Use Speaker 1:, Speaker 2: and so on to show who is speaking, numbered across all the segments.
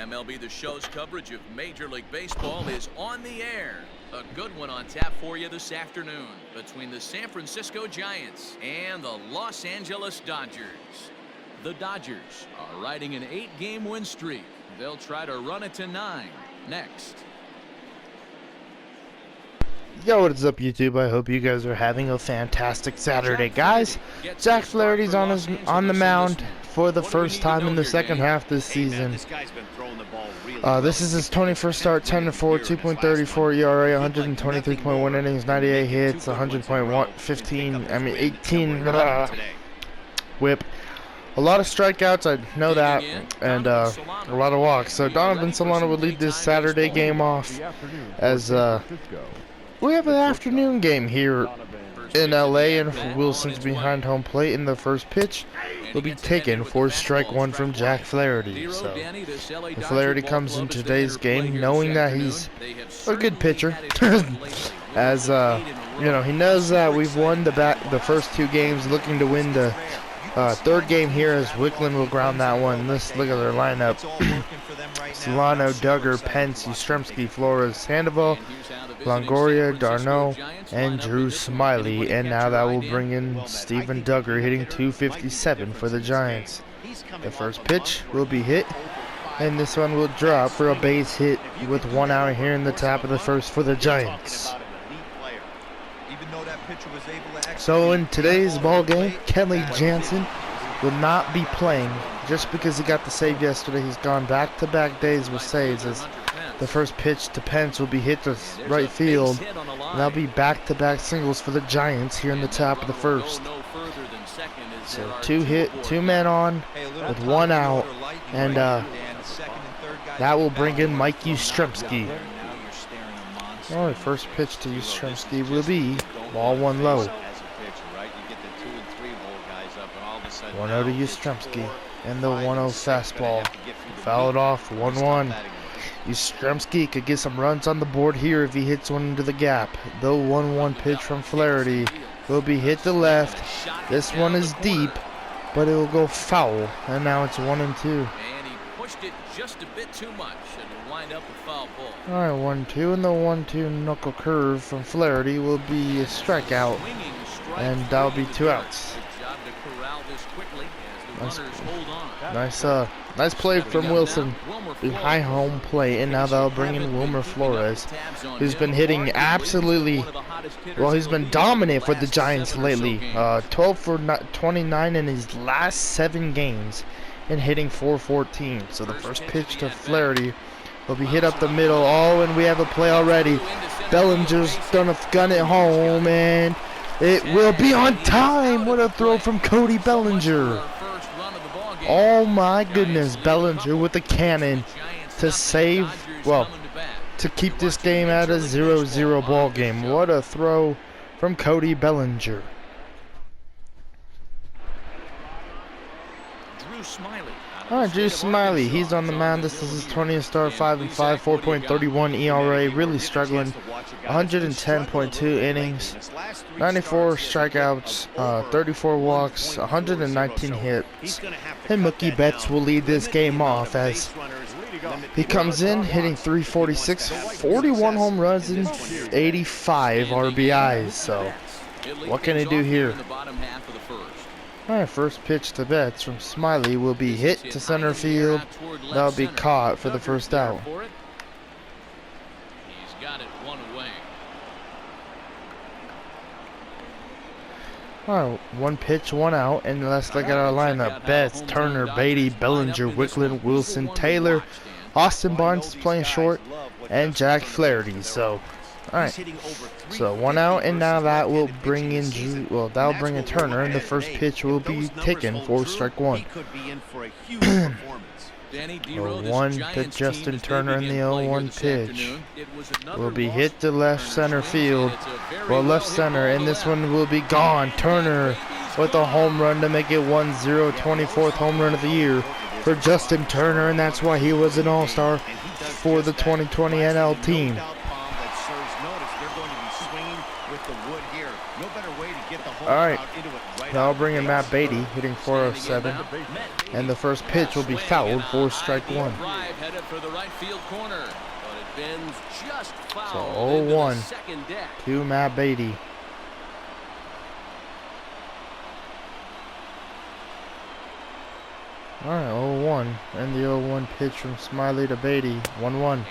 Speaker 1: MLB The Show's coverage of Major League Baseball is on the air. A good one on tap for you this afternoon between the San Francisco Giants and the Los Angeles Dodgers. The Dodgers are riding an 8-game win streak. They'll try to run it to 9 next.
Speaker 2: Yo, what is up, YouTube? I hope you guys are having a fantastic Saturday, guys. Jack Flaherty's on the mound for the first time in the second half this season. This is his 21st start, 10-4, 2.34 ERA, 123.1 innings, 98 hits, 18 whip. A lot of strikeouts, I know that, and a lot of walks. So Donovan Solano would lead this Saturday game off as we have an afternoon game here in LA, and Wilson's behind home plate, and the first pitch will be taken for strike one from Jack Flaherty. So Flaherty comes in today's game knowing that he's a good pitcher, as you know, he knows that we've won the first 2 games, looking to win the third game here, as Wickland will ground that one. Let's look at their lineup. Solano, Duggar, Pence, Yastrzemski, Flores, Sandoval, Longoria, Darno, and Drew Smyly. And now that will bring in Steven Duggar, hitting .257 for the Giants. The first pitch will be hit, and this one will drop for a base hit with 1 out here in the top of the first for the Giants. So in today's ball game, Kenley Jansen will not be playing just because he got the save yesterday. He's gone back-to-back days with saves, as the first pitch to Pence will be hit to right field. And that'll be back-to-back singles for the Giants here in the top of the first. So 2 men on with 1 out, and that will bring in Mike Yastrzemski. Alright, first pitch to Yastrzemski will be ball 1 low. 1-0 to Yastrzemski, and the 1-0 fastball fouled off. 1-1. Yastrzemski could get some runs on the board here if he hits one into the gap. The 1-1 pitch from Flaherty will be hit to left. This one is deep, but it will go foul, and now it's 1-2.
Speaker 1: And he pushed it just a bit too much and wind up a foul ball.
Speaker 2: Alright, 1-2, and the 1-2 knuckle curve from Flaherty will be a strikeout, and that'll be 2 outs. Nice play from Wilson behind home plate, and now they'll bring in Wilmer Flores, who's been hitting absolutely, well, he's been dominant for the Giants lately. 12 for 29 in his last 7 games, and hitting .414. So the first pitch to Flaherty will be hit up the middle. Oh, and we have a play already. Bellinger's gonna gun it home, and it will be on time. What a throw from Cody Bellinger. Oh my goodness, Bellinger with the cannon to save, well, to keep this game at a 0-0 ball game. What a throw from Cody Bellinger. Alright, Drew Smyly, he's on the mound. This is his 20th start, 5-5, 4.31 ERA, really struggling. 110.2 innings, 94 strikeouts, 34 walks, 119 hits. And Mookie Betts will lead this game off as he comes in hitting .346, 41 home runs, and 85 RBIs. So what can he do here? Alright, first pitch to Betts from Smyly will be hit to center field. That'll be caught for the first out. Alright, 1 pitch, 1 out, and let's look at our lineup. Betts, Turner, Beatty, Bellinger, Wickland, Wilson, Taylor, Austin Barnes is playing short, and Jack Flaherty. So, alright, so 1 out, and now that will bring in that'll bring in Turner, and the first pitch will be taken for strike 1. 0-1 to Justin Turner, and the 0-1 pitch will be hit to left center field, left center, and this one will be gone. Turner with a home run to make it 1-0, 24th home run of the year for Justin Turner, and that's why he was an all-star for the 2020 NL team. Alright, Now bring in Matt Beatty, hitting 407. And the first pitch will be fouled for strike one. So 0-1 to Matt Beatty. Alright, 0-1. And the 0-1 pitch from Smiley to Beatty. 1-1.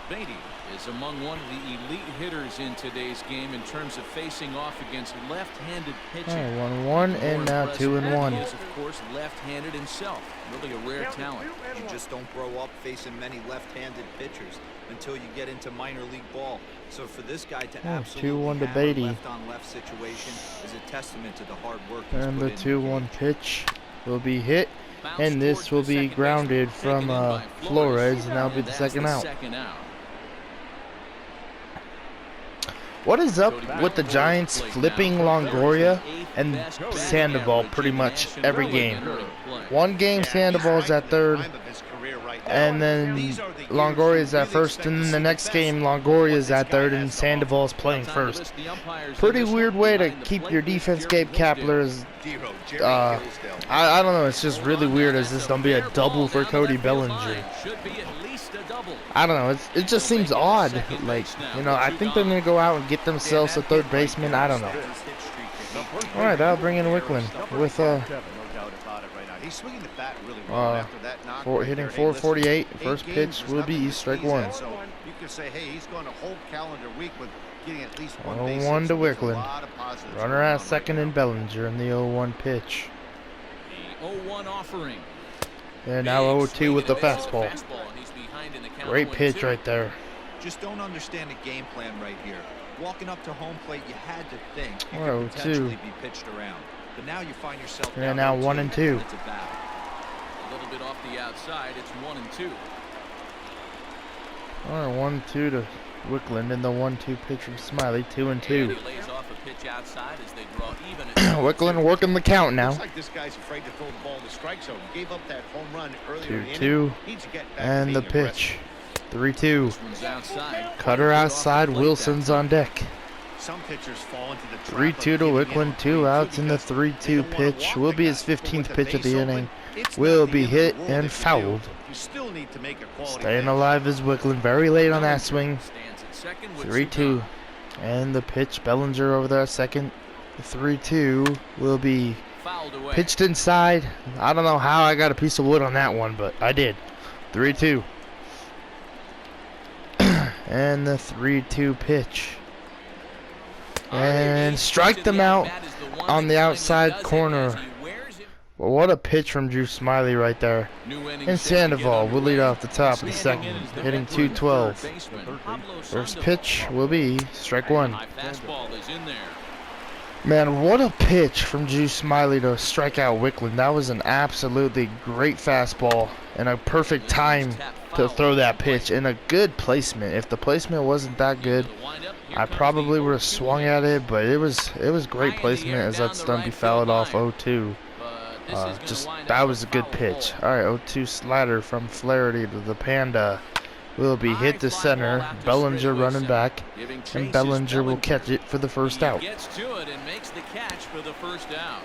Speaker 1: Beatty is among one of the elite hitters in today's game in terms of facing off against left-handed pitching.
Speaker 2: 1-1 and now 2-1.
Speaker 1: He is, of course, left-handed himself. Really a rare talent.
Speaker 3: You just don't grow up facing many left-handed pitchers until you get into minor league ball. So for this guy to absolutely
Speaker 2: 2-1 to Beatty.
Speaker 3: left-on-left situation is a testament to the hard work he's
Speaker 2: And
Speaker 3: put
Speaker 2: the
Speaker 3: in.
Speaker 2: 2-1 pitch will be hit. And this will be grounded from Flores, and that'll be the second out. What is up with the Giants flipping Longoria and Sandoval pretty much every game? One game Sandoval's at third, and then Longoria's at first, and then the next game Longoria's at third and Sandoval's playing first. Pretty weird way to keep your defense. Gabe Kapler's I don't know, it's just really weird. Is this gonna be a double for Cody Bellinger? I don't know, it just seems odd. Like, you know, I think they're gonna go out and get themselves a third baseman. I don't know. Alright, that'll bring in Wickland with hitting 448. First pitch will be strike one.
Speaker 4: You can say, hey, he's going a whole calendar week with getting at least one
Speaker 2: 0-1 to Wickland. Runner at second in Bellinger in the 0-1 pitch.
Speaker 1: The 0-1 offering.
Speaker 2: And now 0-2 with the fastball. Great pitch right there.
Speaker 3: Just don't understand the game plan right here. Walking up to home plate, you had to think you could
Speaker 2: 0-2.
Speaker 3: potentially be pitched around. But now you find yourself
Speaker 2: And now 1-2.
Speaker 1: A little bit off the outside, it's 1-2.
Speaker 2: Alright, 1-2 to Wickland and the 1-2 pitch from Smiley, 2-2. Wickland working the count now.
Speaker 4: Looks like this guy's afraid to throw the ball in the strike zone. Gave up that home run earlier.
Speaker 2: 2-2. And the pitch. 3-2. Cutter outside, Wilson's on deck.
Speaker 4: Some pitchers fall into the
Speaker 2: 3-2 to Wickland, 2 outs in the 3-2 pitch. Will be his 15th pitch of the inning. Will be hit and fouled. Staying alive is Wickland, very late on that swing. 3-2. And the pitch, Bellinger over there at second. The 3-2 will be pitched inside. I don't know how I got a piece of wood on that one, but I did. 3-2. And the 3-2 pitch. And strike them out on the outside corner. Well, what a pitch from Drew Smiley right there. And Sandoval will lead off the top of the second, hitting 212. First pitch will be strike one. Man, what a pitch from Drew Smiley to strike out Wickland. That was an absolutely great fastball and a perfect time to throw that pitch and a good placement. If the placement wasn't that good, I probably would have swung at it, but it was great placement as that stumpy fouled off 0-2. That was a good pitch. Alright, 0-2 slider from Flaherty to the Panda will be hit to center. Bellinger running back, and Bellinger will catch it for the first out.
Speaker 1: Gets to it and makes the catch for the first out.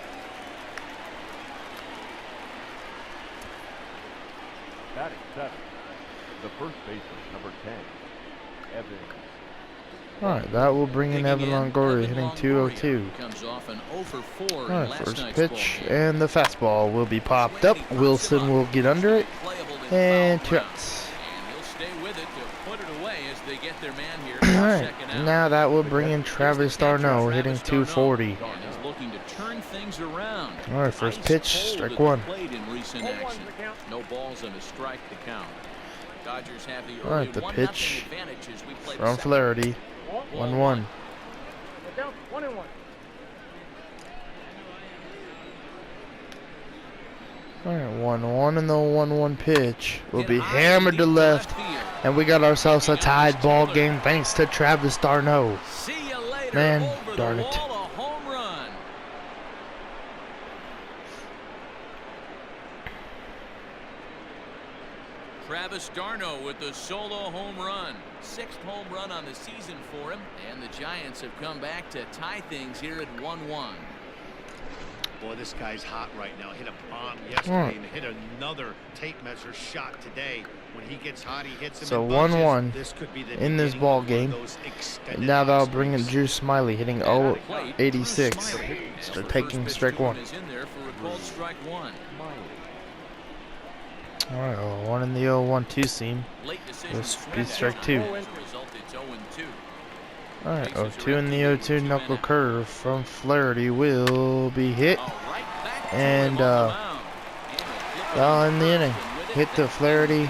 Speaker 5: Batting seven, the first baseman, number 10, Evan.
Speaker 2: Alright, that will bring in Evan Longoria, hitting 202. Alright, first pitch, and the fastball will be popped up. Wilson will get under it, and 2 outs. Alright, now that will bring in Travis d'Arnaud, hitting 240. Alright, first pitch, strike one.
Speaker 1: No balls and a strike to count.
Speaker 2: Alright, the pitch from Flaherty. 1-1. Alright, 1-1, and the 1-1 pitch will be hammered to left, and we got ourselves a tied ball game thanks to Travis d'Arnaud. Man, darn it.
Speaker 1: Travis d'Arnaud with the solo home run. 6th home run on the season for him, and the Giants have come back to tie things here at 1-1.
Speaker 4: Boy, this guy's hot right now. Hit a bomb yesterday and hit another tape measure shot today. When he gets hot, he hits him.
Speaker 2: So
Speaker 4: in bunches.
Speaker 2: 1-1
Speaker 4: This could be the
Speaker 2: in this ball game. And now that'll bring in Drew Smiley hitting 0-86. So taking strike one. Alright, 1 in the 0-1-2 seam. This will be strike 2. Alright, 0-2 in the 0-2 knuckle curve from Flaherty will be hit. And well, in the inning. Hit to Flaherty.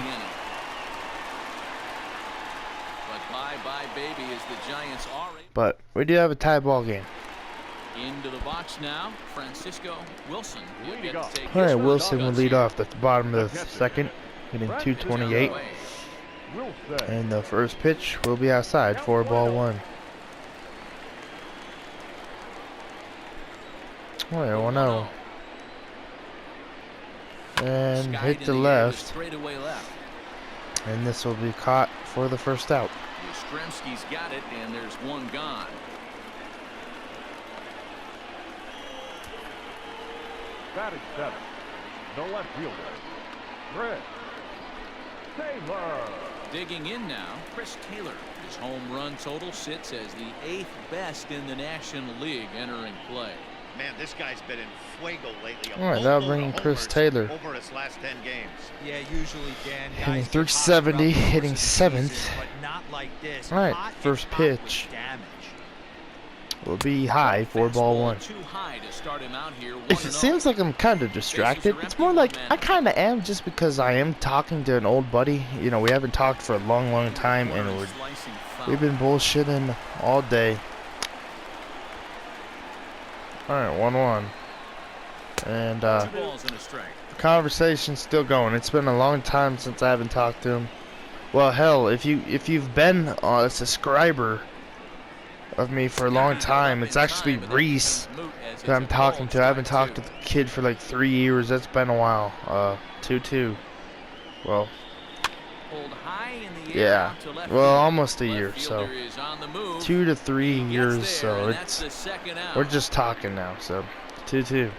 Speaker 2: But we do have a tie ball game.
Speaker 1: Into the box now, Francisco Wilson.
Speaker 2: Alright, Wilson will lead off at the bottom of the second, hitting 228. And the first pitch will be outside for ball 1. Alright, 1-0. And hit the left. And this will be caught for the first out.
Speaker 1: Yastrzemski's got it, and there's one gone.
Speaker 5: Batting 7, the left fielder, Chris Taylor.
Speaker 1: Digging in now, Chris Taylor. His home run total sits as the 8th best in the National League entering play.
Speaker 4: Man, this guy's been in fuego lately.
Speaker 2: Alright, that'll bring Chris Taylor.
Speaker 4: Over his last 10 games.
Speaker 3: Yeah, usually, Dan.
Speaker 2: Hitting 370, hitting 7th. Alright, first pitch will be high for ball 1. It seems like I'm kind of distracted. It's more like I kind of am, just because I am talking to an old buddy. You know, we haven't talked for a long time, and we've been bullshitting all day. Alright, 1-1. And the conversation's still going. It's been a long time since I haven't talked to him. Well, hell, if you've been a subscriber of me for a long time, it's actually Reese that I'm talking to. I haven't talked to the kid for like 3 years. That's been a while. 2-2. Well, yeah. Well, almost a year. So 2 to 3 years. So we're just talking now. So 2-2.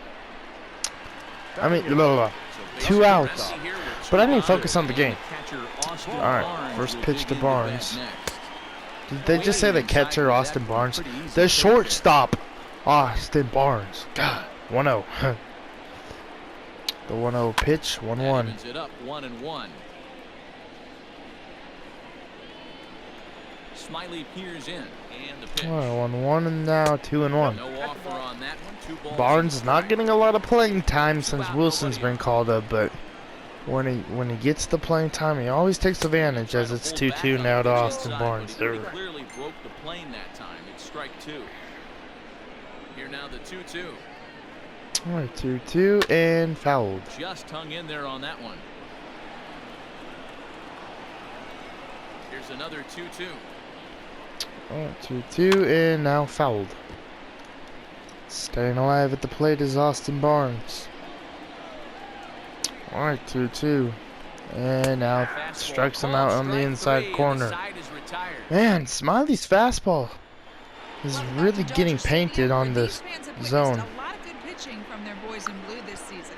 Speaker 2: I mean, 2 outs. But I need to focus on the game. Alright, first pitch to Barnes. Did they just say the catcher, Austin Barnes? The shortstop, Austin Barnes. God, 1-0. The 1-0 pitch, 1-1.
Speaker 1: Smiley peers in, and the pitch.
Speaker 2: 1-1, and now 2-1.
Speaker 1: No offer on that one.
Speaker 2: Barnes is not getting a lot of playing time since Wilson's been called up, but when he gets the playing time, he always takes advantage, as it's 2-2 now to Austin Barnes.
Speaker 1: Clearly broke the plane that time. It's strike 2. Here now the 2-2.
Speaker 2: Alright, 2-2 and fouled.
Speaker 1: Just hung in there on that one. Here's another 2-2.
Speaker 2: Alright, 2-2 and now fouled. Staying alive at the plate is Austin Barnes. Alright, 2-2. And now strikes him out on the inside corner. Man, Smiley's fastball is really getting painted on this zone.
Speaker 6: A lot of good pitching from their boys in blue this season.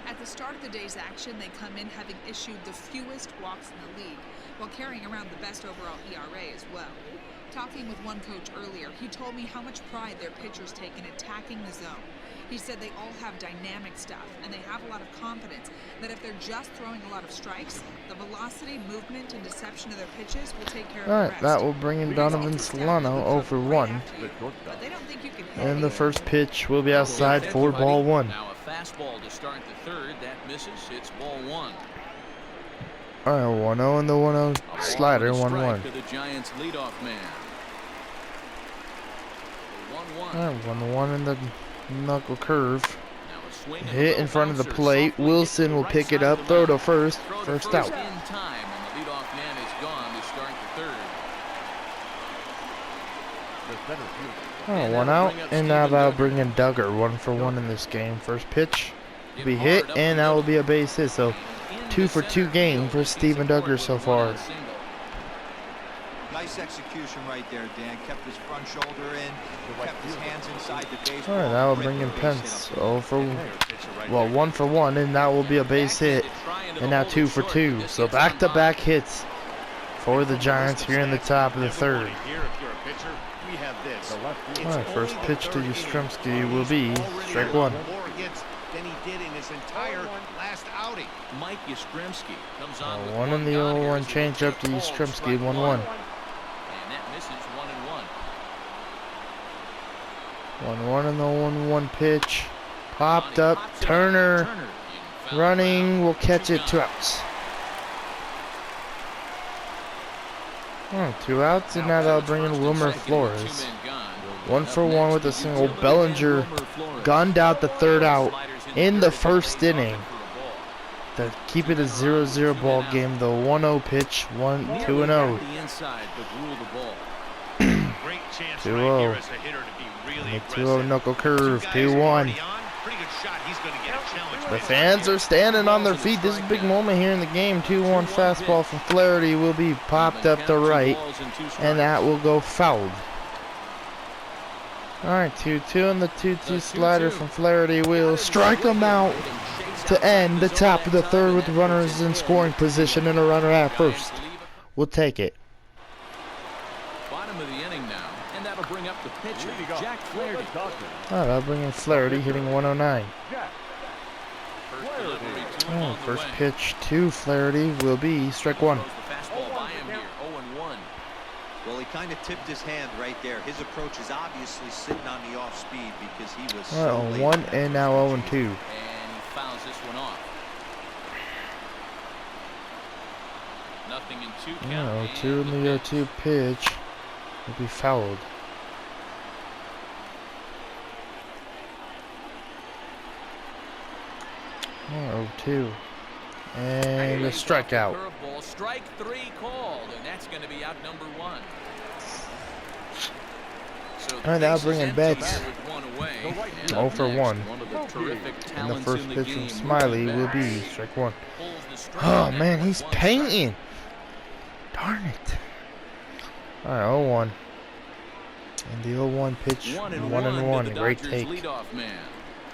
Speaker 6: At the start of the day's action, they come in having issued the fewest walks in the league, while carrying around the best overall ERA as well. Talking with one coach earlier, he told me how much pride their pitchers take in attacking the zone. He said they all have dynamic stuff, and they have a lot of confidence that if they're just throwing a lot of strikes, the velocity, movement, and deception of their pitches will take care of the rest.
Speaker 2: Alright, that will bring in Donovan Solano 0-for-1. And the first pitch will be outside for ball 1.
Speaker 1: Now a fastball to start the third. That misses. It's ball 1.
Speaker 2: Alright, 1-0 and the 1-0 slider, 1-1.
Speaker 1: To the Giants leadoff man. 1-1.
Speaker 2: Alright, 1-1 in the knuckle curve. Hit in front of the plate. Wilson will pick it up, throw to first. First out.
Speaker 1: In time, and the leadoff man is gone to start the third.
Speaker 2: Alright, 1 out, and now that'll bring in Duggar, 1-for-1 in this game. First pitch will be hit, and that will be a base hit. So 2-for-2 game for Steven Duggar so far.
Speaker 3: Nice execution right there, Dan. Kept his front shoulder in, kept his hands inside the baseball.
Speaker 2: All right, that will bring in Pence. Oh, for well, 1 for 1, and that will be a base hit. And now 2 for 2. So back-to-back hits for the Giants here in the top of the third. All right, first pitch to Yastrzemski will be strike 1.
Speaker 4: Than he did in his entire last outing.
Speaker 1: Mike Yastrzemski comes on with
Speaker 2: 1 in the 0-1 change up to Yastrzemski, 1-1.
Speaker 1: And that misses 1-1.
Speaker 2: 1-1 in the 1-1 pitch. Popped up. Turner running. Will catch it. 2 outs. 2 outs, and now they'll bring in Wilmer Flores. 1 for 1 with a single. Bellinger gunned out the 3rd out in the 1st inning to keep it a 0-0 ball game. The 1-0 pitch, 2-0. 2-0. And the 2-0 knuckle curve, 2-1. The fans are standing on their feet. This is a big moment here in the game. 2-1 fastball from Flaherty will be popped up to right, and that will go fouled. Alright, 2-2, and the 2-2 slider from Flaherty will strike him out to end the top of the third with runners in scoring position and a runner at first. We'll take it.
Speaker 1: Bottom of the inning now, and that'll bring up the pitcher, Jack Flaherty.
Speaker 2: Alright, I'll bring in Flaherty hitting 109. First pitch to Flaherty will be strike 1.
Speaker 3: Well, he kind of tipped his hand right there. His approach is obviously sitting on the off speed because he was so late.
Speaker 2: 1 and now 0-2.
Speaker 1: And he fouls this one off. Nothing in 2 count.
Speaker 2: 0-2 in the 0-2 pitch will be fouled. Oh, 0-2. And a strikeout.
Speaker 1: Curveball, strike 3 called, and that's going to be out number 1.
Speaker 2: Alright, that'll bring in Betts. 0 for 1. And the first pitch from Smiley will be strike 1. Oh man, he's painting. Darn it. Alright, 0-1. And the 0-1 pitch, 1-1. Great take.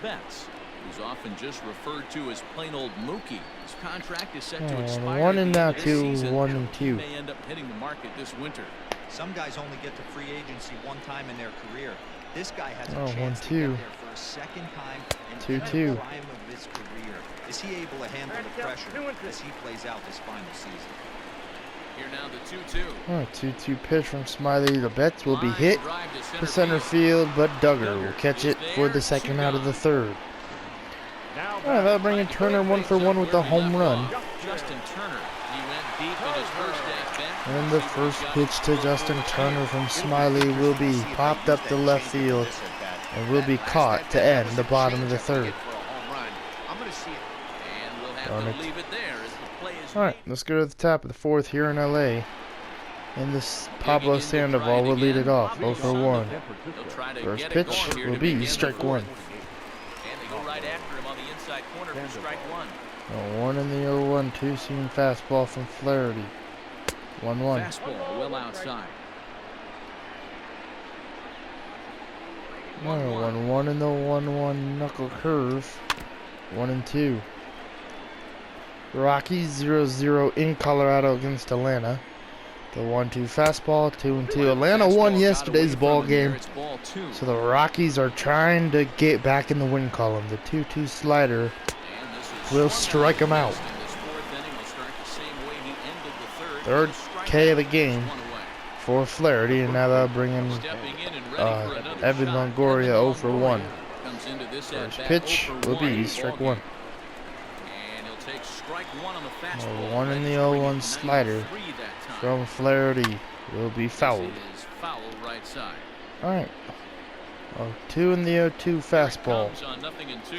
Speaker 1: Betts, who's often just referred to as plain old Mookie. His contract is set to expire
Speaker 2: 1 and now
Speaker 1: this
Speaker 2: 2,
Speaker 1: season.
Speaker 2: 1 and 2.
Speaker 1: He may end up hitting the market this winter.
Speaker 3: Some guys only get to free agency 1 time in their career. This guy has a
Speaker 2: 1-2.
Speaker 3: chance to get there for a 2nd time in
Speaker 2: 2-2.
Speaker 3: the prime of his career. Is he able to handle the pressure as he plays out this final season?
Speaker 1: Here now the 2-2.
Speaker 2: Alright, 2-2 pitch from Smiley. The Betts will be hit to center field, but Duggar will catch it for the 2nd out of the 3rd. Alright, that'll bring in Turner 1 for 1 with the home run.
Speaker 1: Justin Turner, he went deep in his first at-bat.
Speaker 2: And the first pitch to Justin Turner from Smiley will be popped up to left field and will be caught to end the bottom of the 3rd. Darn it. Alright, let's go to the top of the 4th here in LA. And this Pablo Sandoval will lead it off, 0 for 1. First pitch will be strike 1.
Speaker 1: And they go right after him on the inside corner for strike 1.
Speaker 2: 1 in the 0-1, 2-seam fastball from Flaherty. 1-1.
Speaker 1: Fastball well outside.
Speaker 2: 1-1 in the 1-1 knuckle curve. 1-2. Rockies 0-0 in Colorado against Atlanta. The 1-2 fastball, 2-2. Atlanta won yesterday's ball game, so the Rockies are trying to get back in the win column. The 2-2 slider will strike them out. 3rd K of the game for Flaherty, and now they'll bring in Evan Longoria 0 for 1. First pitch will be strike 1. 1 in the 0-1 slider from Flaherty will be fouled. Alright. 2 in the 0-2 fastball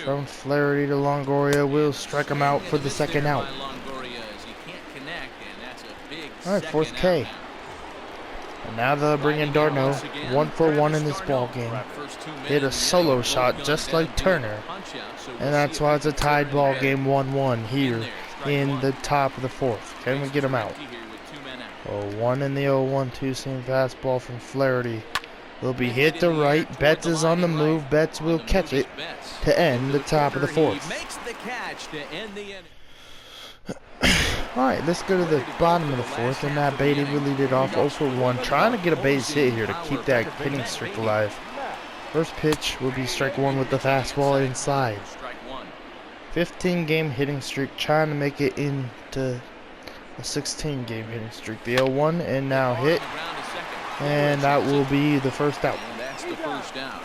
Speaker 2: from Flaherty to Longoria will strike him out for the 2nd out. Alright, 4th K. And now they'll bring in Darno, 1 for 1 in this ball game. Hit a solo shot just like Turner. And that's why it's a tied ball game, 1-1 here in the top of the 4th. Can we get him out? 0-1 in the 0-1 two-seam fastball from Flaherty. Will be hit to right. Betts is on the move. Betts will catch it to end the top of the fourth.
Speaker 1: Makes the catch to end the inning.
Speaker 2: Alright, let's go to the bottom of the fourth, and Matt Beatty will lead it off 0-1, trying to get a base hit here to keep that hitting streak alive. First pitch will be strike one with the fastball inside. 15-game hitting streak, trying to make it into a 16-game hitting streak. The 0-1, and now hit, and that will be the first out.
Speaker 1: And that's the first out.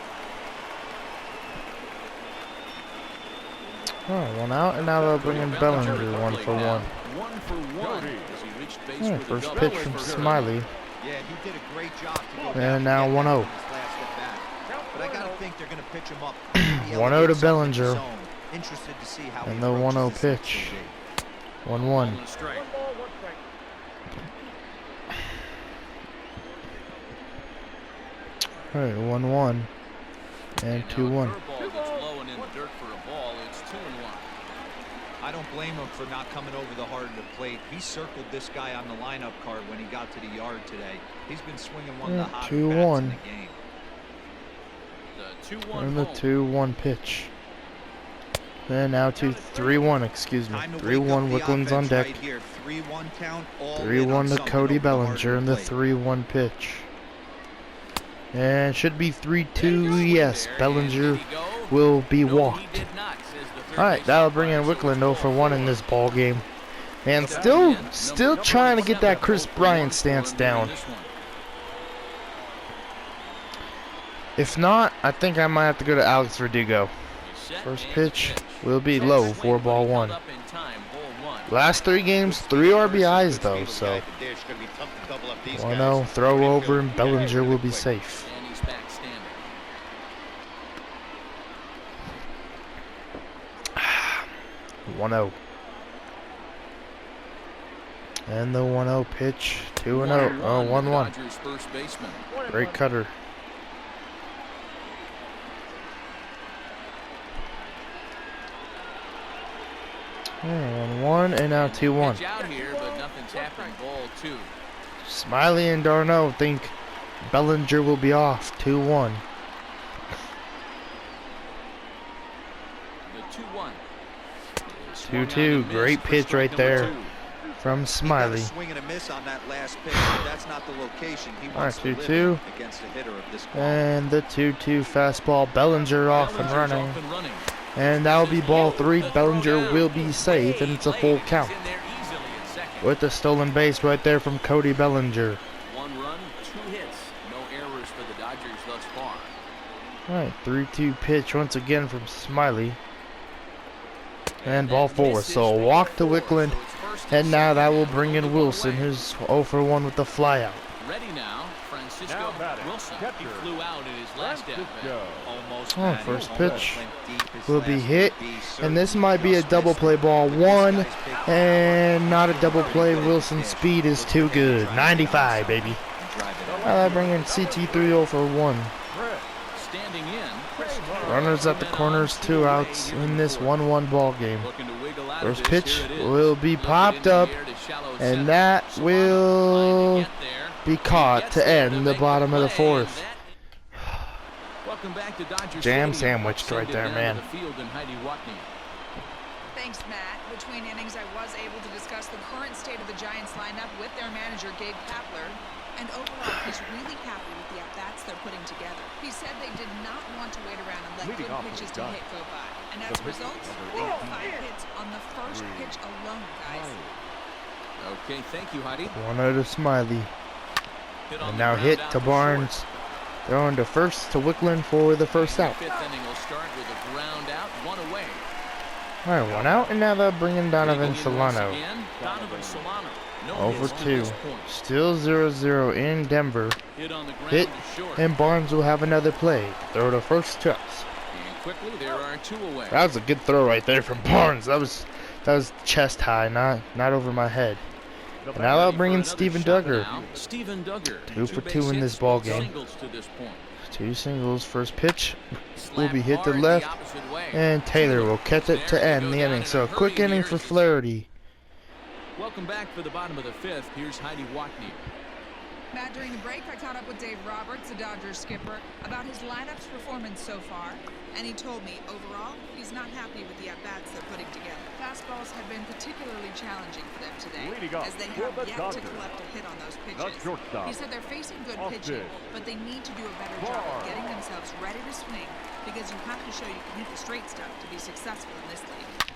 Speaker 2: Alright, one out, and now they'll bring in Bellinger, 1-for-1.
Speaker 1: 1-for-1 as he reached base with a
Speaker 2: First
Speaker 1: double.
Speaker 2: pitch from Smiley,
Speaker 3: Yeah, he did a great job to go
Speaker 2: and
Speaker 3: down
Speaker 2: now
Speaker 3: and get
Speaker 2: 1-0.
Speaker 3: that on his last at bat. But I gotta think they're gonna pitch him up.
Speaker 2: 1-0 to Bellinger.
Speaker 3: Interested to see how
Speaker 2: And
Speaker 3: he
Speaker 2: the
Speaker 3: approaches
Speaker 2: 1-0
Speaker 3: this
Speaker 2: pitch.
Speaker 3: next
Speaker 2: 1-1.
Speaker 1: On the strike.
Speaker 2: Alright, 1-1 and 2-1.
Speaker 1: Curveball gets low and in the dirt for a ball. It's 2-1.
Speaker 3: I don't blame him for not coming over the heart of the plate. He circled this guy on the lineup card when he got to the yard today. He's been swinging one of the hottest bats in
Speaker 2: 2-1.
Speaker 3: the game.
Speaker 1: The 2-1
Speaker 2: And the
Speaker 1: home.
Speaker 2: 2-1 pitch. And now 3-1, excuse me.
Speaker 3: Time to wake up
Speaker 2: 3-1,
Speaker 3: the
Speaker 2: Wickland's on
Speaker 3: offense
Speaker 2: deck.
Speaker 3: right here. 3-1 count, all in
Speaker 2: 3-1
Speaker 3: on
Speaker 2: to
Speaker 3: something
Speaker 2: Cody
Speaker 3: over the heart of
Speaker 2: Bellinger and the
Speaker 3: plate.
Speaker 2: 3-1 pitch. And should be 3-2, yes. Bellinger will be walked. Alright, that'll bring in Wickland 0-for-1 in this ball game. And still trying to get that Chris Bryant stance down. If not, I think I might have to go to Alex Verdugo. First pitch will be low, 4-1. Last 3 games, 3 RBIs though, so 1-0, throw over, and Bellinger will be safe.
Speaker 1: And he's back standing.
Speaker 2: 1-0. And the 1-0 pitch, 2-0, oh, 1-1.
Speaker 1: Dodgers first baseman.
Speaker 2: Great cutter. And 1-1, and now 2-1.
Speaker 1: Pitch out here, but nothing's happened. Ball 2.
Speaker 2: Smiley and Darno think Bellinger will be off, 2-1.
Speaker 1: The 2-1.
Speaker 2: 2-2, great pitch right there from Smiley.
Speaker 3: He got a swing and a miss on that last pitch, but that's not the location he wants to live
Speaker 2: 2-2.
Speaker 3: in against a hitter of this quality.
Speaker 2: And the 2-2 fastball, Bellinger off and
Speaker 1: Bellinger's
Speaker 2: running.
Speaker 1: off and running.
Speaker 2: And that'll be ball 3. Bellinger will be safe, and it's a full count.
Speaker 1: He's in there easily at second.
Speaker 2: With the stolen base right there from Cody Bellinger.
Speaker 1: 1 run, 2 hits. No errors for the Dodgers thus far.
Speaker 2: Alright, 3-2 pitch once again from Smiley. And ball 4. So a walk to Wickland. And now that will bring in Wilson, who's 0-for-1 with the flyout.
Speaker 1: Ready now, Francisco
Speaker 5: Now batting,
Speaker 1: Wilson. He
Speaker 5: catcher,
Speaker 1: flew out in his last at bat.
Speaker 5: Francisco.
Speaker 3: Almost
Speaker 2: Oh,
Speaker 3: had it.
Speaker 2: first
Speaker 3: Almost
Speaker 2: pitch
Speaker 3: went deep. His
Speaker 2: will be
Speaker 3: last
Speaker 2: hit,
Speaker 3: would be
Speaker 2: and
Speaker 3: certainly
Speaker 2: this might be a
Speaker 3: just
Speaker 2: double
Speaker 3: missed.
Speaker 2: play ball.
Speaker 3: But this
Speaker 2: 1,
Speaker 3: guy's big.
Speaker 2: and not a double play. Wilson's speed is too good. 95, baby.
Speaker 3: Drive it out.
Speaker 2: Now that bring in CT3 0-for-1.
Speaker 1: Standing in, Chris Taylor.
Speaker 2: Runners at the corners, 2 outs in this 1-1 ball game.
Speaker 1: Looking to wiggle out of
Speaker 2: First
Speaker 1: this.
Speaker 2: pitch
Speaker 1: Here it is.
Speaker 2: will be
Speaker 1: Left it
Speaker 2: popped
Speaker 1: into the
Speaker 2: up,
Speaker 1: air to shallow
Speaker 2: and
Speaker 1: center.
Speaker 2: that
Speaker 1: Solano
Speaker 2: will
Speaker 1: trying to get there.
Speaker 2: be caught
Speaker 1: Gets
Speaker 2: to
Speaker 1: there
Speaker 2: end the
Speaker 1: make
Speaker 2: bottom of the
Speaker 1: play, and
Speaker 2: 4th.
Speaker 1: that- Welcome back to Dodger
Speaker 2: Jam
Speaker 1: Stadium.
Speaker 2: sandwiched
Speaker 1: Send
Speaker 2: right
Speaker 1: it
Speaker 2: there,
Speaker 1: down
Speaker 2: man.
Speaker 1: to the field in Heidi Watney.
Speaker 6: Thanks, Matt. Between innings, I was able to discuss the current state of the Giants lineup with their manager, Gabe Kapler. And overall, he's really happy with the at-bats they're putting together. He said they did not want to wait around and let
Speaker 5: Leading
Speaker 6: good
Speaker 5: off
Speaker 6: pitches
Speaker 5: with
Speaker 6: to
Speaker 5: Gunn.
Speaker 6: hit go by. And as a
Speaker 5: The pitcher,
Speaker 6: result,
Speaker 5: number
Speaker 6: they have
Speaker 5: 18.
Speaker 6: 5 hits on the first pitch alone, guys.
Speaker 1: Okay, thank you, Heidi.
Speaker 2: 1-0 to Smiley.
Speaker 1: Hit on
Speaker 2: And
Speaker 1: the
Speaker 2: now
Speaker 1: ground
Speaker 2: hit
Speaker 1: out
Speaker 2: to
Speaker 1: short.
Speaker 2: Barnes. Throwing to first to Wickland for the first out.
Speaker 1: Fifth inning will start with a ground out, 1 away.
Speaker 2: Alright, 1 out, and now they're bringing Donovan
Speaker 1: Digging in
Speaker 2: Solano.
Speaker 1: once again, Donovan Solano. No
Speaker 2: Over
Speaker 1: hits to
Speaker 2: 2.
Speaker 1: this point.
Speaker 2: Still 0-0 in Denver.
Speaker 1: Hit on the ground
Speaker 2: Hit,
Speaker 1: to short.
Speaker 2: and Barnes will have another play. Throw to first to us.
Speaker 1: And quickly, there are 2 away.
Speaker 2: That was a good throw right there from Barnes. That was chest high, not over my head. And now they'll bring in Steven Duggar.
Speaker 1: Steven Duggar.
Speaker 2: 2 for 2
Speaker 1: base
Speaker 2: in this
Speaker 1: hits,
Speaker 2: ball
Speaker 1: both
Speaker 2: game.
Speaker 1: Singles to this point.
Speaker 2: 2 singles. First pitch will
Speaker 1: Slap
Speaker 2: be hit to
Speaker 1: hard
Speaker 2: left,
Speaker 1: the opposite way.
Speaker 2: and Taylor will catch it to end the inning. So a quick inning for Flaherty.
Speaker 1: Welcome back for the bottom of the fifth. Here's Heidi Watney.
Speaker 6: Matt, during the break, I caught up with Dave Roberts, the Dodgers skipper, about his lineup's performance so far, and he told me, overall, he's not happy with the at-bats they're putting together. Fastballs have been particularly challenging for them today, as they have yet to collect a hit on those pitches. He said they're facing good pitching, but they need to do a better job of getting themselves ready to swing, because you have to show you can hit the straight stuff to be successful in this league.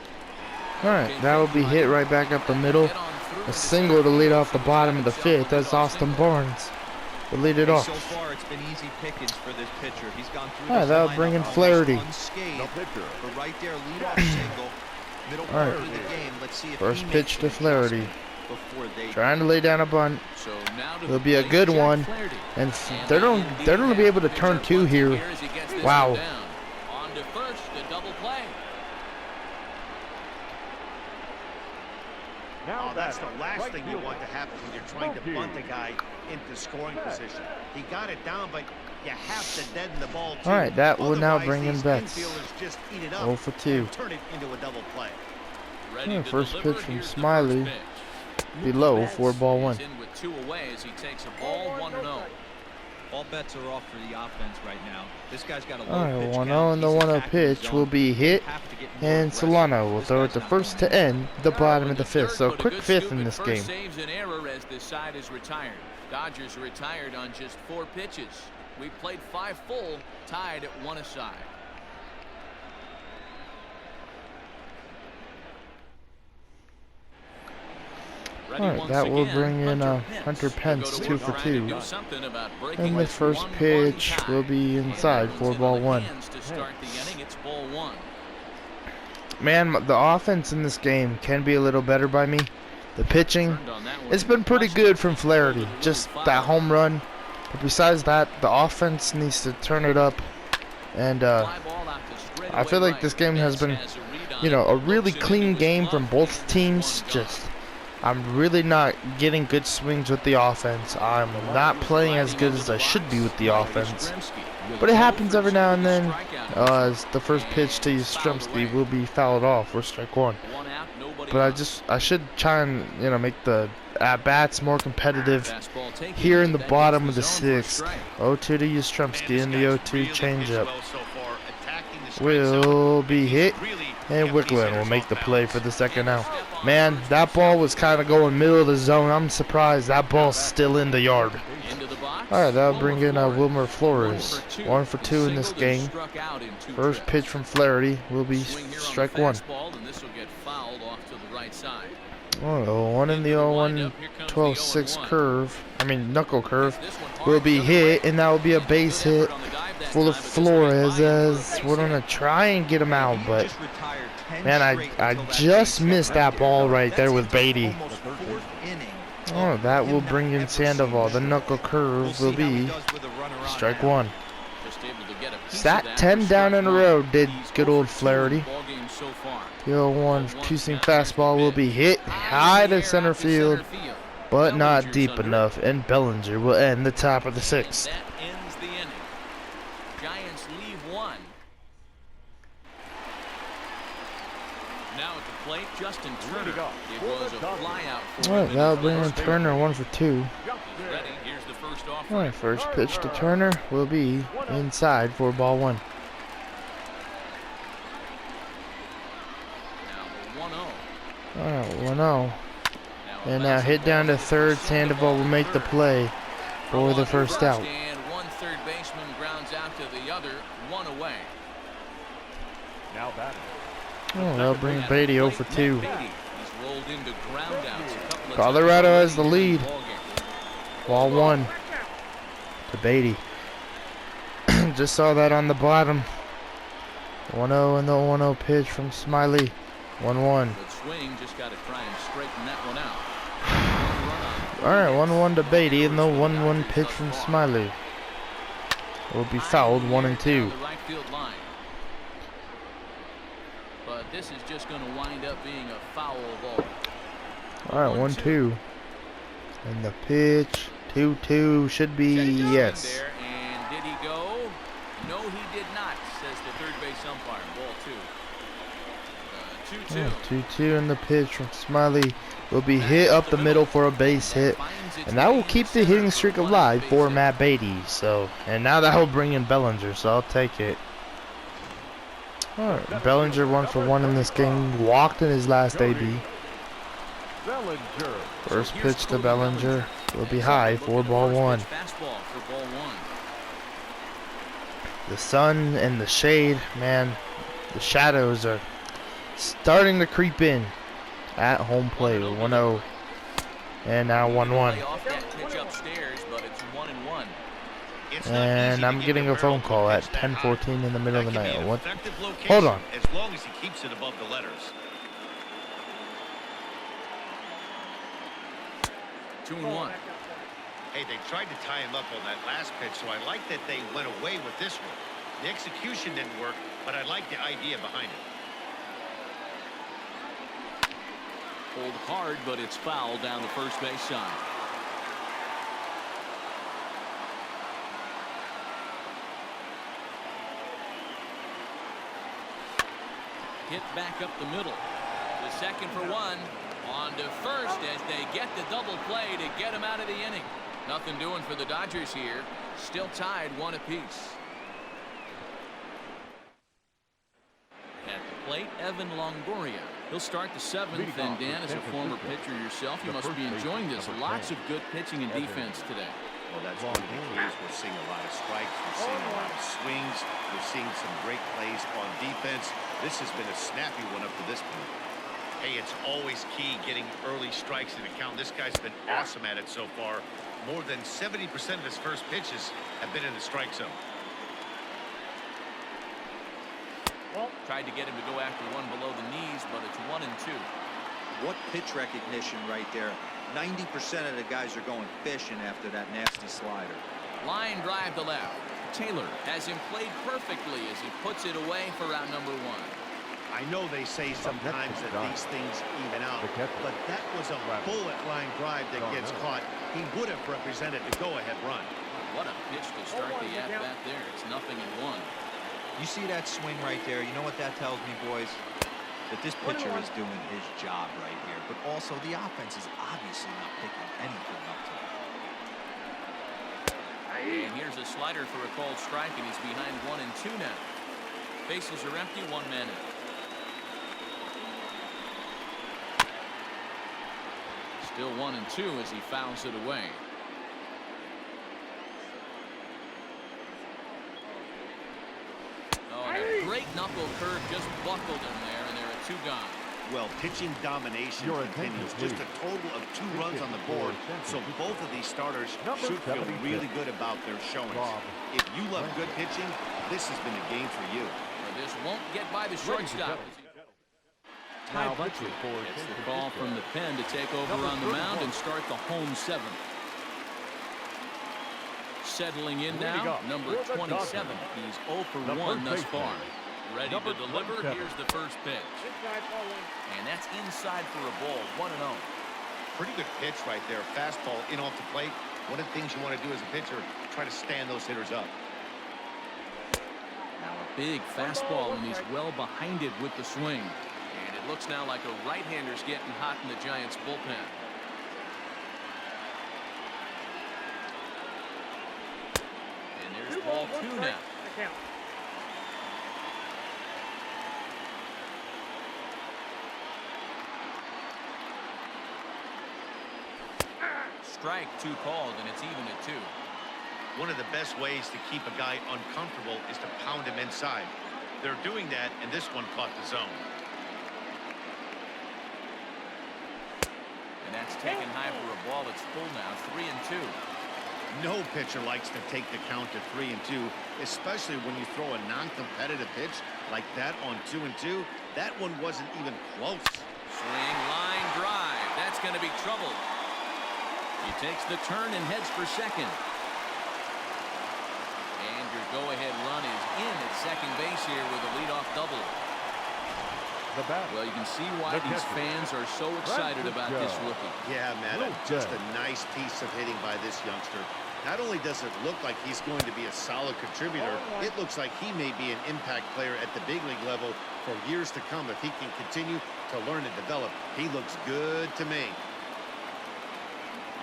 Speaker 2: Alright, that will be hit right back up the middle. A single to lead off the bottom of the fifth. That's Austin Barnes to lead it off.
Speaker 3: So far, it's been easy pickings for this pitcher. He's gone through
Speaker 2: Alright, that'll bring in Flaherty.
Speaker 3: But right there, leadoff single, middle part of the game. Let's see if
Speaker 2: First pitch to Flaherty. Trying to lay down a bunt. It'll be a good one, and they're going to be able to turn two here. Wow.
Speaker 1: On to first, a double play.
Speaker 4: Oh, that's the last thing you want to happen when you're trying to bunt a guy into scoring position. He got it down, but you have to deaden the ball too.
Speaker 2: All right, that will now bring in Betts.
Speaker 4: Just eat it up
Speaker 2: 0 for 2.
Speaker 4: turn it into a double play.
Speaker 2: First pitch from Smiley. Below, 4-1.
Speaker 1: In with 2 away as he takes a ball, 1-0.
Speaker 3: All bets are off for the offense right now. This guy's got a low
Speaker 2: Alright,
Speaker 3: pitch
Speaker 2: 1-0,
Speaker 3: count.
Speaker 2: and the
Speaker 3: He's
Speaker 2: 1-0
Speaker 3: attacking
Speaker 2: pitch
Speaker 3: the
Speaker 2: will
Speaker 3: zone.
Speaker 2: be hit,
Speaker 3: Have to get more
Speaker 2: and
Speaker 3: aggressive.
Speaker 2: Solano will
Speaker 3: This
Speaker 2: throw it
Speaker 3: guy's
Speaker 2: the
Speaker 3: not
Speaker 2: first
Speaker 3: playing.
Speaker 2: to end the bottom of the fifth. So a quick fifth in this game.
Speaker 1: Saves an error as this side is retired. Dodgers retired on just 4 pitches. We played 5 full, tied at 1 aside.
Speaker 2: Alright, that will bring in Hunter Pence 2 for 2. And the first pitch will be inside, 4-1. Man, the offense in this game can be a little better by me. The pitching, it's been pretty good from Flaherty. Just that home run. But besides that, the offense needs to turn it up. And I feel like this game has been, you know, a really clean game from both teams. Just, I'm really not getting good swings with the offense. I'm not playing as good as I should be with the offense. But it happens every now and then. As the first pitch to Yastrzemski will be fouled off for strike 1. But I should try and, you know, make the at-bats more competitive here in the bottom of the 6th. 0-2 to Yastrzemski in the 0-2 changeup. Will be hit, and Wicklund will make the play for the second out. Man, that ball was kind of going middle of the zone. I'm surprised that ball's still in the yard. Alright, that'll bring in Wilmer Flores. 1 for 2 in this game. First pitch from Flaherty will be strike 1. Oh, 1 in the 0-1 12-6 curve. Knuckle curve will be hit, and that will be a base hit for Flores as we're going to try and get him out, but man, I just missed that ball right there with Beatty. Oh, that will bring in Sandoval. The knuckle curve will be strike 1. Sat 10 down in a row, did good old Flaherty. The 0-1 2-seam fastball will be hit high to center field, but not deep enough, and Bellinger will end the top of the 6th.
Speaker 1: That ends the inning. Giants leave 1. Now at the plate, Justin Turner. It was a flyout.
Speaker 2: Alright, that'll bring in Turner 1 for 2.
Speaker 1: Ready. Here's the first offering.
Speaker 2: Alright, first pitch to Turner will be inside for ball 1. Alright, 1-0. And now hit down to third. Sandoval will make the play for the first out.
Speaker 1: And one third baseman grounds out to the other, 1 away.
Speaker 5: Now batting.
Speaker 2: Oh, they'll bring Beatty 0 for 2.
Speaker 1: He's rolled into ground outs.
Speaker 2: Colorado has the lead. Ball 1 to Beatty. Just saw that on the bottom. 1-0 and the 1-0 pitch from Smiley. 1-1.
Speaker 1: Good swing, just got to try and straighten that one out.
Speaker 2: Alright, 1-1 to Beatty and the 1-1 pitch from Smiley will be fouled 1 and 2.
Speaker 1: The right field line. But this is just going to wind up being a foul ball.
Speaker 2: Alright, 1-2. And the pitch 2-2 should be yes.
Speaker 1: And did he go? No, he did not, says the third base umpire. Ball 2. 2-2.
Speaker 2: 2-2 in the pitch from Smiley will be hit up the middle for a base hit, and that will keep the hitting streak alive for Matt Beatty. So, and now that will bring in Bellinger, so I'll take it. Alright, Bellinger 1 for 1 in this game, walked in his last AB. First pitch to Bellinger will be high for ball 1. The sun and the shade, man, the shadows are starting to creep in at home plate. 1-0 and now 1-1. And I'm getting a phone call at 10:14 in the middle of the night. What? Hold on.
Speaker 4: As long as he keeps it above the letters.
Speaker 1: 2-1.
Speaker 4: Hey, they tried to tie him up on that last pitch, so I like that they went away with this one. The execution didn't work, but I like the idea behind it.
Speaker 1: Pulled hard, but it's fouled down the first base side. Hit back up the middle. The second for 1. On to first as they get the double play to get him out of the inning. Nothing doing for the Dodgers here. Still tied 1 apiece. At the plate, Evan Longoria. He'll start the 7th, and Dan, as a former pitcher yourself, you must be enjoying this. Lots of good pitching and defense today.
Speaker 4: Well, that's one of the keys. We're seeing a lot of strikes. We're seeing a lot of swings. We're seeing some great plays on defense. This has been a snappy one up to this point. Hey, it's always key getting early strikes in the count. This guy's been awesome at it so far. More than 70% of his first pitches have been in the strike zone.
Speaker 1: Tried to get him to go after one below the knees, but it's 1-2.
Speaker 3: What pitch recognition right there. 90% of the guys are going fishing after that nasty slider.
Speaker 1: Line drive to left. Taylor has him played perfectly as he puts it away for round number 1.
Speaker 4: I know they say sometimes that these things even out, but that was a bullet line drive that gets caught. He would have represented the go-ahead run.
Speaker 1: What a pitch to start the at-bat there. It's 0-1.
Speaker 3: You see that swing right there? You know what that tells me, boys? That this pitcher is doing his job right here, but also the offense is obviously not picking anything up today.
Speaker 1: And here's a slider for a called strike, and he's behind 1-2 now. Bases are empty, 1 man in. Still 1-2 as he fouls it away. Oh, and a great knuckle curve just buckled him there, and there are 2 gone.
Speaker 4: Well, pitching domination continues. Just a total of 2 runs on the board, so both of these starters should feel really good about their showings. If you love good pitching, this has been a game for you.
Speaker 1: But this won't get by the shortstop. Ty Butcher gets the call from the pen to take over on the mound and start the home 7th. Settling in now, number 27. He's 0 for 1 thus far. Ready to deliver. Here's the first pitch. And that's inside for a ball, 1-0.
Speaker 4: Pretty good pitch right there. Fastball in off the plate. One of the things you want to do as a pitcher, try to stand those hitters up.
Speaker 1: Now a big fastball, and he's well behind it with the swing. And it looks now like a right-hander's getting hot in the Giants' bullpen. And there's ball 2 now. Strike 2 called, and it's even at 2.
Speaker 4: One of the best ways to keep a guy uncomfortable is to pound him inside. They're doing that, and this one caught the zone.
Speaker 1: And that's taken high for a ball. It's full now, 3-2.
Speaker 4: No pitcher likes to take the count to 3-2, especially when you throw a non-competitive pitch like that on 2-2. That one wasn't even close.
Speaker 1: Swing, line drive. That's going to be trouble. He takes the turn and heads for second. And your go-ahead run is in at second base here with a leadoff double. Well, you can see why these fans are so excited about this rookie.
Speaker 4: Yeah, man, just a nice piece of hitting by this youngster. Not only does it look like he's going to be a solid contributor, it looks like he may be an impact player at the big league level for years to come if he can continue to learn and develop. He looks good to me.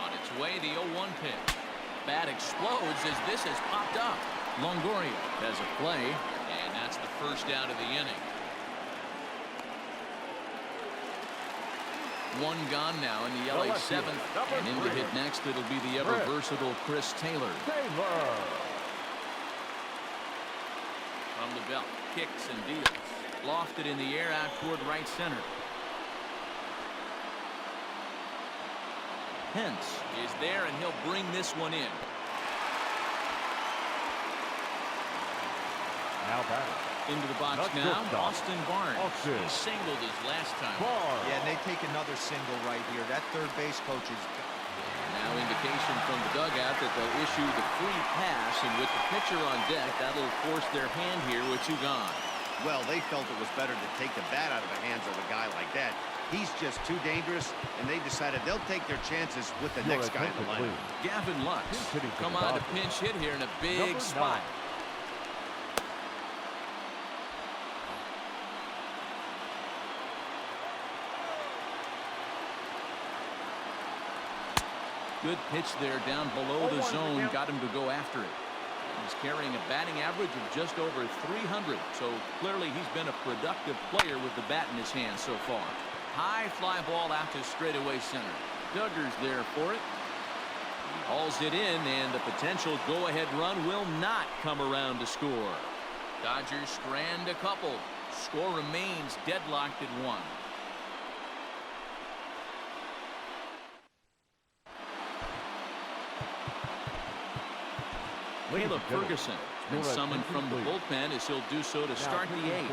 Speaker 1: On its way, the 0-1 pitch. Bat explodes as this has popped up. Longoria has a play, and that's the first out of the inning. One gone now in the LA 7th, and in to hit next it'll be the ever versatile Chris Taylor. From the belt, kicks and deals, lofted in the air out toward right center. Pence is there, and he'll bring this one in.
Speaker 5: Now batting.
Speaker 1: Into the box now, Austin Barnes. He singled his last time.
Speaker 3: Yeah, and they take another single right here. That third base coach is...
Speaker 1: Now indication from the dugout that they'll issue the free pass, and with the pitcher on deck, that'll force their hand here with two gone.
Speaker 4: Well, they felt it was better to take the bat out of the hands of a guy like that. He's just too dangerous, and they decided they'll take their chances with the next guy in the lineup.
Speaker 1: Gavin Lux come on to pinch hit here in a big spot. Good pitch there down below the zone. Got him to go after it. He's carrying a batting average of just over 300. So clearly he's been a productive player with the bat in his hand so far. High fly ball out to straightaway center. Duggar's there for it. He hauls it in, and the potential go-ahead run will not come around to score. Dodgers strand a couple. Score remains deadlocked at 1. Caleb Ferguson has been summoned from the bullpen as he'll do so to start the 8th.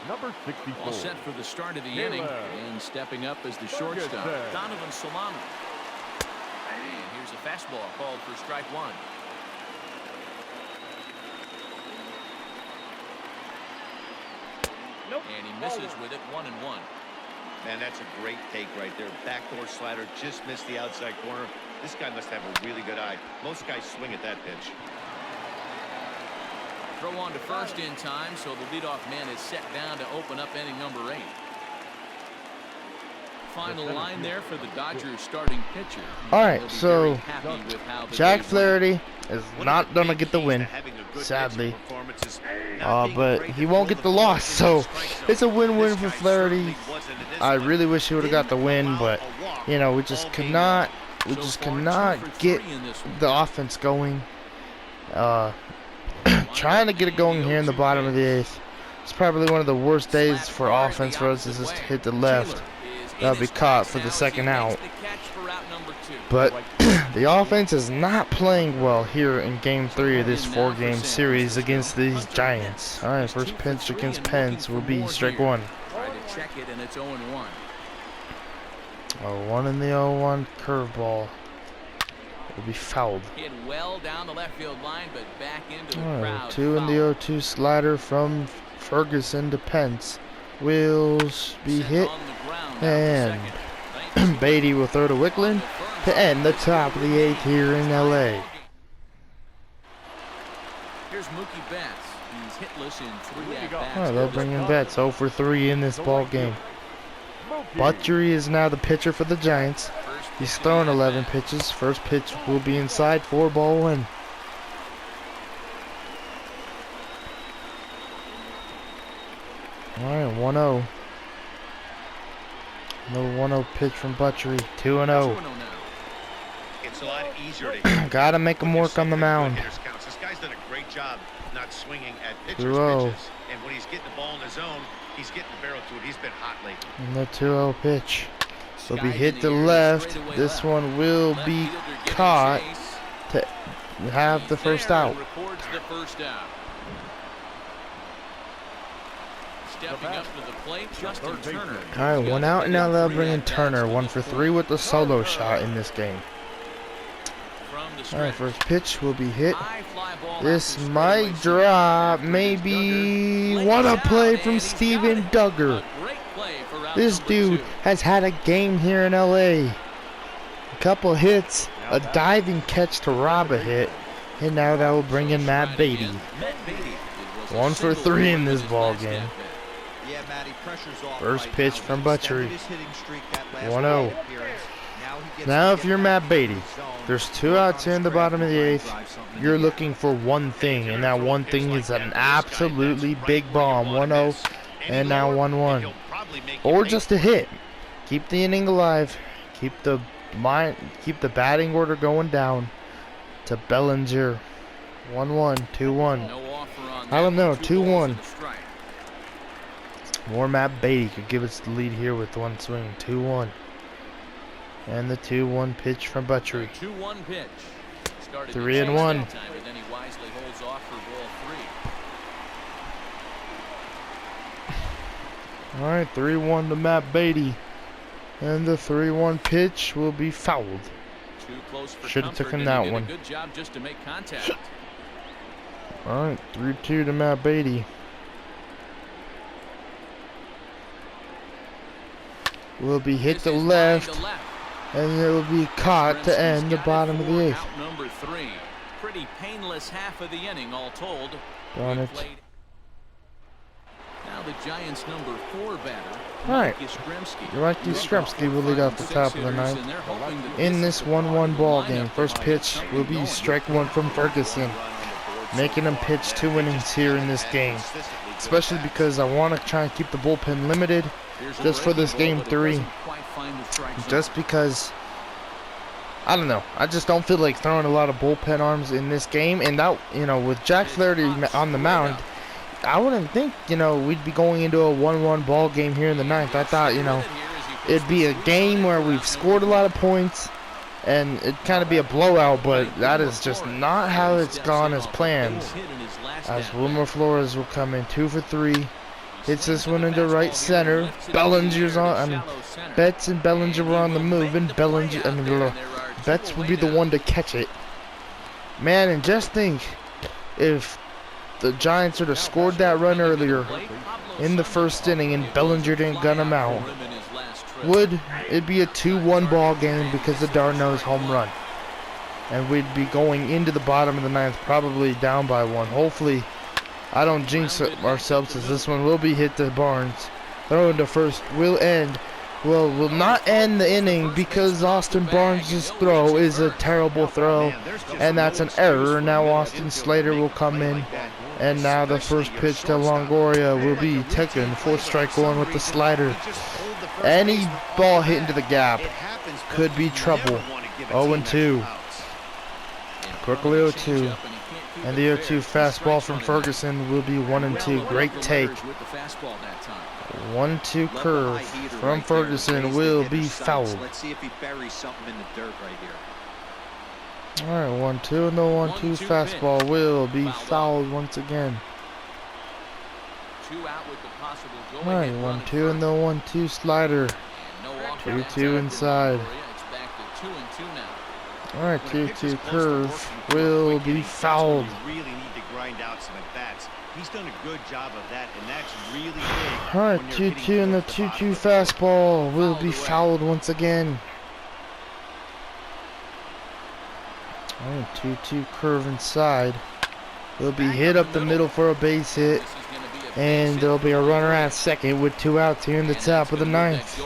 Speaker 5: Number 64.
Speaker 1: All set for the start of the inning, and stepping up as the shortstop, Donovan Solano. And here's a fastball called for strike 1. And he misses with it, 1-1.
Speaker 4: Man, that's a great take right there. Backdoor slider just missed the outside corner. This guy must have a really good eye. Most guys swing at that pitch.
Speaker 1: Throw on to first in time, so the leadoff man is set down to open up inning number 8. Final line there for the Dodgers starting pitcher.
Speaker 2: All right, so Jack Flaherty is not going to get the win, sadly. But he won't get the loss, so it's a win-win for Flaherty. I really wish he would have got the win, but you know, we just cannot get the offense going. Trying to get it going here in the bottom of the 8th. It's probably one of the worst days for offense for us is just to hit the left. That'll be caught for the second out. But the offense is not playing well here in Game 3 of this 4-game series against these Giants. All right, first pitch against Pence will be strike 1.
Speaker 1: Try to check it, and it's 0-1.
Speaker 2: 0-1 in the 0-1 curveball will be fouled.
Speaker 1: Hit well down the left field line, but back into the crowd.
Speaker 2: 2 in the 0-2 slider from Ferguson to Pence will be hit, and Beatty will throw to Wickland to end the top of the 8th here in LA.
Speaker 1: Here's Mookie Betts. He's hitless in 3 at-bats.
Speaker 2: Oh, they'll bring in Betts 0 for 3 in this ball game. Butchery is now the pitcher for the Giants. He's thrown 11 pitches. First pitch will be inside for ball 1. All right, 1-0. Another 1-0 pitch from Butchery. 2-0.
Speaker 4: It's a lot easier to
Speaker 2: Gotta make him work on the mound.
Speaker 4: This guy's done a great job not swinging at pitchers'
Speaker 2: 2-0.
Speaker 4: pitches. And when he's getting the ball in his zone, he's getting the barrel to it. He's been hot lately.
Speaker 2: And the 2-0 pitch will be hit to left. This one will be caught to have the first out.
Speaker 1: Stepping up to the plate, Justin Turner.
Speaker 2: All right, 1 out, and now they'll bring in Turner. 1 for 3 with the solo shot in this game. All right, first pitch will be hit. This might drop. Maybe. What a play from Steven Duggar. This dude has had a game here in LA. A couple hits, a diving catch to rob a hit, and now that will bring in Matt Beatty. 1 for 3 in this ball game. First pitch from Butchery. 1-0. Now if you're Matt Beatty, there's 2 outs here in the bottom of the 8th. You're looking for one thing, and that one thing is an absolutely big bomb. 1-0, and now 1-1. Or just a hit. Keep the inning alive. Keep the batting order going down to Bellinger. 1-1, 2-1. I don't know, 2-1. More Matt Beatty could give us the lead here with one swing. 2-1. And the 2-1 pitch from Butchery.
Speaker 1: 2-1 pitch.
Speaker 2: 3-1. Alright, 3-1 to Matt Beatty. And the 3-1 pitch will be fouled. Should have taken that one.
Speaker 1: Good job just to make contact.
Speaker 2: Alright, 3-2 to Matt Beatty. Will be hit to left, and it will be caught to end the bottom of the 8th.
Speaker 1: Out number 3. Pretty painless half of the inning, all told.
Speaker 2: Darn it.
Speaker 1: Now the Giants' number 4 batter.
Speaker 2: Alright, Mikey Yastrzemski will lead off the top of the 9th. In this 1-1 ball game, first pitch will be strike 1 from Ferguson, making him pitch 2 innings here in this game. Especially because I want to try and keep the bullpen limited just for this game 3. Just because, I don't know, I just don't feel like throwing a lot of bullpen arms in this game. And that, with Jack Flaherty on the mound, I wouldn't think, we'd be going into a 1-1 ball game here in the 9th. I thought, it'd be a game where we've scored a lot of points and it'd kind of be a blowout, but that is just not how it's gone as planned. As Wilmer Flores will come in 2 for 3. Hits this one into right center. Bellinger's on. Betts and Bellinger were on the move, and Betts will be the one to catch it. Man, and just think, if the Giants would have scored that run earlier in the first inning and Bellinger didn't gun him out, would it be a 2-1 ball game because of Darno's home run? And we'd be going into the bottom of the 9th probably down by 1. Hopefully, I don't jinx ourselves as this one will be hit to Barnes. Throw into first will not end the inning because Austin Barnes' throw is a terrible throw, and that's an error. Now Austin Slater will come in, and now the first pitch to Longoria will be taken for strike 1 with the slider. Any ball hit into the gap could be trouble. 0-2. Quickly 0-2. And the 0-2 fastball from Ferguson will be 1-2. Great take. 1-2 curve from Ferguson will be fouled.
Speaker 3: Let's see if he buries something in the dirt right here.
Speaker 2: Alright, 1-2, and the 1-2 fastball will be fouled once again. Alright, 1-2, and the 1-2 slider. 2-2 inside. Alright, 2-2 curve will be fouled.
Speaker 4: Really need to grind out some at-bats. He's done a good job of that, and that's really big.
Speaker 2: Alright, 2-2 and the 2-2 fastball will be fouled once again. Alright, 2-2 curve inside. Will be hit up the middle for a base hit. And there'll be a runner at second with 2 outs here in the top of the 9th.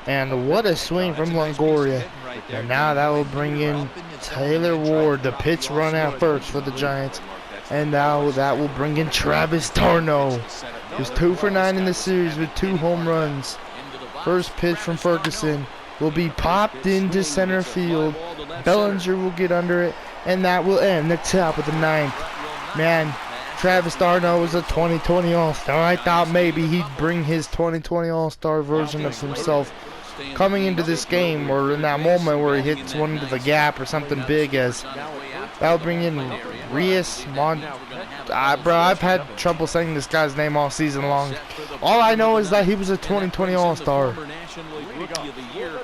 Speaker 2: And what a swing from Longoria. And now that will bring in Taylor Ward, the pitch run out first for the Giants. And now that will bring in Travis d'Arnaud, who's 2 for 9 in the series with 2 home runs. First pitch from Ferguson will be popped into center field. Bellinger will get under it, and that will end the top of the 9th. Man, Travis d'Arnaud was a 2020 All-Star. I thought maybe he'd bring his 2020 All-Star version of himself coming into this game, or in that moment where he hits one into the gap or something big, as that'll bring in Reyes bro, I've had trouble saying this guy's name all season long. All I know is that he was a 2020 All-Star.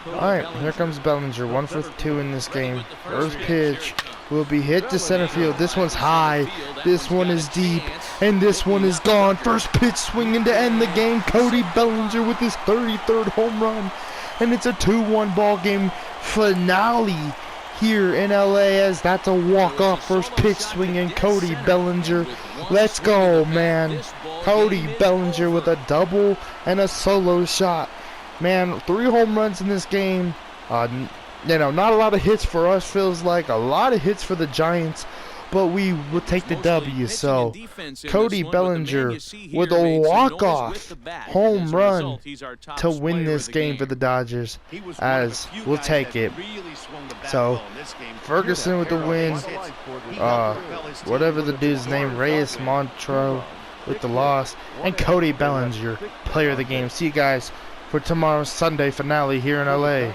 Speaker 2: Alright, here comes Bellinger, 1 for 2 in this game. First pitch will be hit to center field. This one's high, this one is deep, and this one is gone. First pitch swinging to end the game. Cody Bellinger with his 33rd home run, and it's a 2-1 ball game finale here in LA, as that's a walk-off first pitch swinging. Cody Bellinger, let's go, man. Cody Bellinger with a double and a solo shot. Man, 3 home runs in this game. You know, not a lot of hits for us, feels like a lot of hits for the Giants, but we will take the W. So Cody Bellinger with a walk-off home run to win this game for the Dodgers, as we'll take it. So Ferguson with the win, whatever the dude's name, Reyes Montro with the loss, and Cody Bellinger, player of the game. See you guys for tomorrow's Sunday finale here in LA.